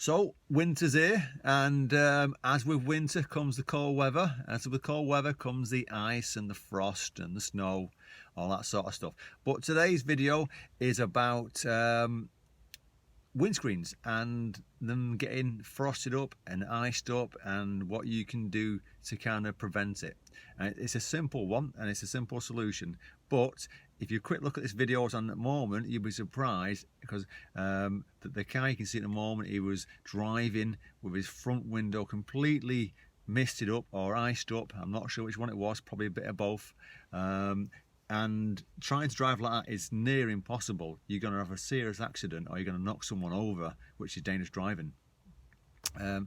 So winter's here, and as with winter comes the cold weather. As with cold weather comes the ice and the frost and the snow, all that sort of stuff. But today's video is about windscreens and them getting frosted up and iced up, and what you can do to kind of prevent it. And it's a simple one, and it's a simple solution. But if you quick look at this video on at the moment, you'll be surprised because the car you can see at the moment, he was driving with his front window completely misted up or iced up. I'm not sure which one it was, probably a bit of both. And trying to drive like that is near impossible. You're going to have a serious accident, or you're going to knock someone over, which is dangerous driving. I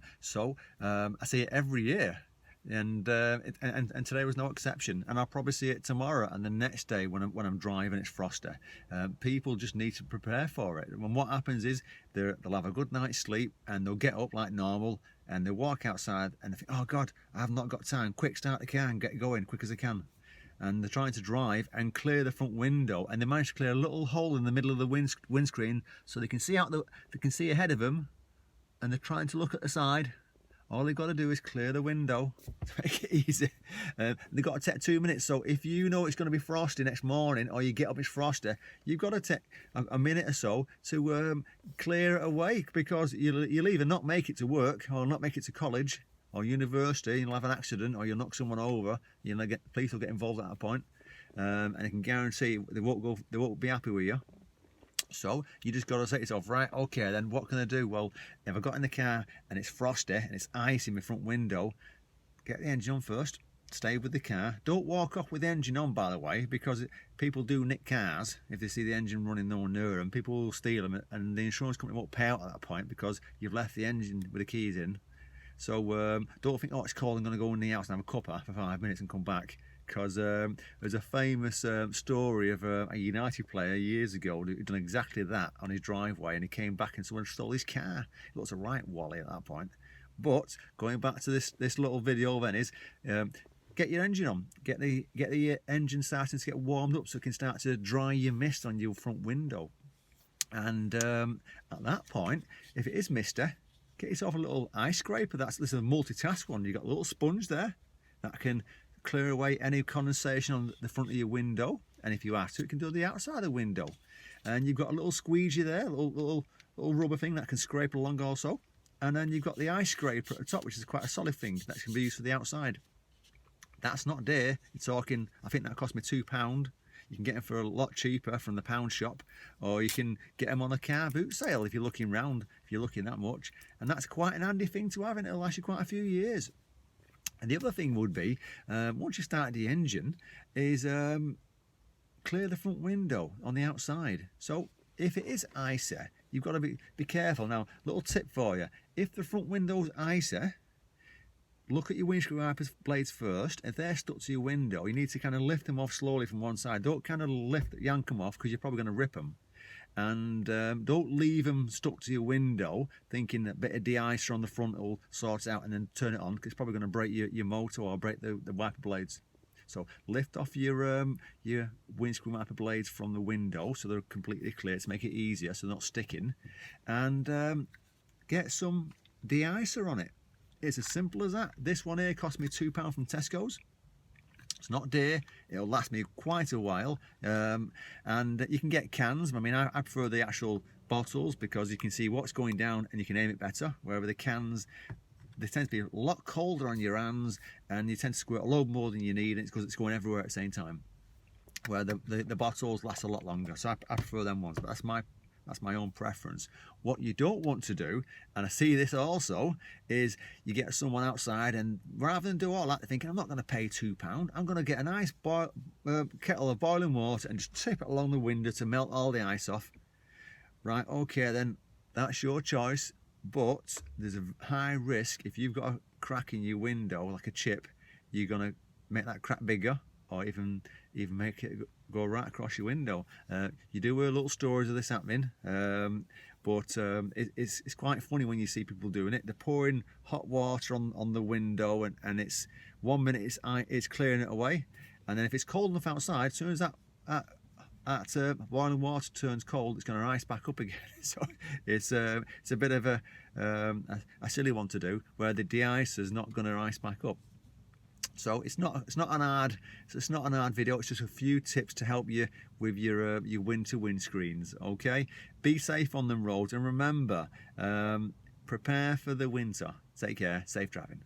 see it every year, and today was no exception. And I'll probably see it tomorrow and the next day when I'm driving. It's frosty. People just need to prepare for it. And what happens is they'll have a good night's sleep and they'll get up like normal and they'll walk outside and they think, oh God, I've not got time. Quick, start the car and get going quick as I can. And they're trying to drive and clear the front window, and they manage to clear a little hole in the middle of the windscreen so they can see they can see ahead of them, and they're trying to look at the side. All they've got to do is clear the window to make it easy. They've got to take 2 minutes. So if you know it's going to be frosty next morning, or you get up it's frosty, you've got to take a minute or so to clear it away, because you'll either not make it to work or not make it to college or university. You'll have an accident, or you'll knock someone over. Police will get involved at that point, and I can guarantee they won't be happy with you. So you just got to say to yourself, right, okay, then what can I do? Well, if I got in the car and it's frosty and it's ice in my front window, get the engine on first, stay with the car. Don't walk off with the engine on, by the way, because people do nick cars. If they see the engine running nowhere near them, people will steal them, and the insurance company won't pay out at that point because you've left the engine with the keys in. So don't think, oh, it's cold, I'm going to go in the house and have a cuppa for 5 minutes and come back. Because there's a famous story of a United player years ago who'd done exactly that on his driveway, and he came back and someone stole his car. He looks a right wally at that point. But going back to this little video then is, get your engine on, get the engine starting to get warmed up so it can start to dry your mist on your front window. And at that point, if it is misty, get yourself a little ice scraper. This is a multitask one. You've got a little sponge there that can clear away any condensation on the front of your window, and if you have to, it can do the outside of the window. And you've got a little squeegee there, a little rubber thing that can scrape along also. And then you've got the ice scraper at the top, which is quite a solid thing that can be used for the outside. That's not dear. You're talking, I think that cost me £2. You can get them for a lot cheaper from the pound shop, or you can get them on a car boot sale if you're looking round, if you're looking that much. And that's quite an handy thing to have, and it'll last you quite a few years. And the other thing would be, once you start the engine, is clear the front window on the outside. So if it is icy, you've got to be careful. Now, little tip for you: if the front window's icy, look at your windscreen wipers blades first. If they're stuck to your window, you need to kind of lift them off slowly from one side. Don't kind of yank them off, because you're probably going to rip them. And don't leave them stuck to your window thinking that a bit of de-icer on the front will sort it out, and then turn it on, because it's probably going to break your motor or break the wiper blades. So lift off your windscreen wiper blades from the window so they're completely clear, to make it easier so they're not sticking, and get some de-icer on it. It's as simple as that. This one here cost me £2 from Tesco's. It's not dear, it'll last me quite a while, and you can get cans. I mean, I prefer the actual bottles, because you can see what's going down and you can aim it better, wherever the cans, they tend to be a lot colder on your hands, and you tend to squirt a load more than you need, and it's because it's going everywhere at the same time, where the bottles last a lot longer. So I prefer them ones, but that's my own preference. What you don't want to do, and I see this also, is you get someone outside, and rather than do all that, they're thinking, I'm not going to pay £2. I'm going to get a nice kettle of boiling water and just tip it along the window to melt all the ice off. Right, okay, then that's your choice, but there's a high risk. If you've got a crack in your window, like a chip, you're going to make that crack bigger, or even make it go right across your window. You do hear little stories of this happening, but it's quite funny when you see people doing it. They're pouring hot water on the window, and it's 1 minute it's clearing it away, and then if it's cold enough outside, as soon as that at boiling water turns cold, it's going to ice back up again. So it's a bit of a silly one to do, where the de-icer is not going to ice back up. So it's not an hard video. It's just a few tips to help you with your winter windscreens. Okay, be safe on them roads, and remember, prepare for the winter. Take care. Safe driving.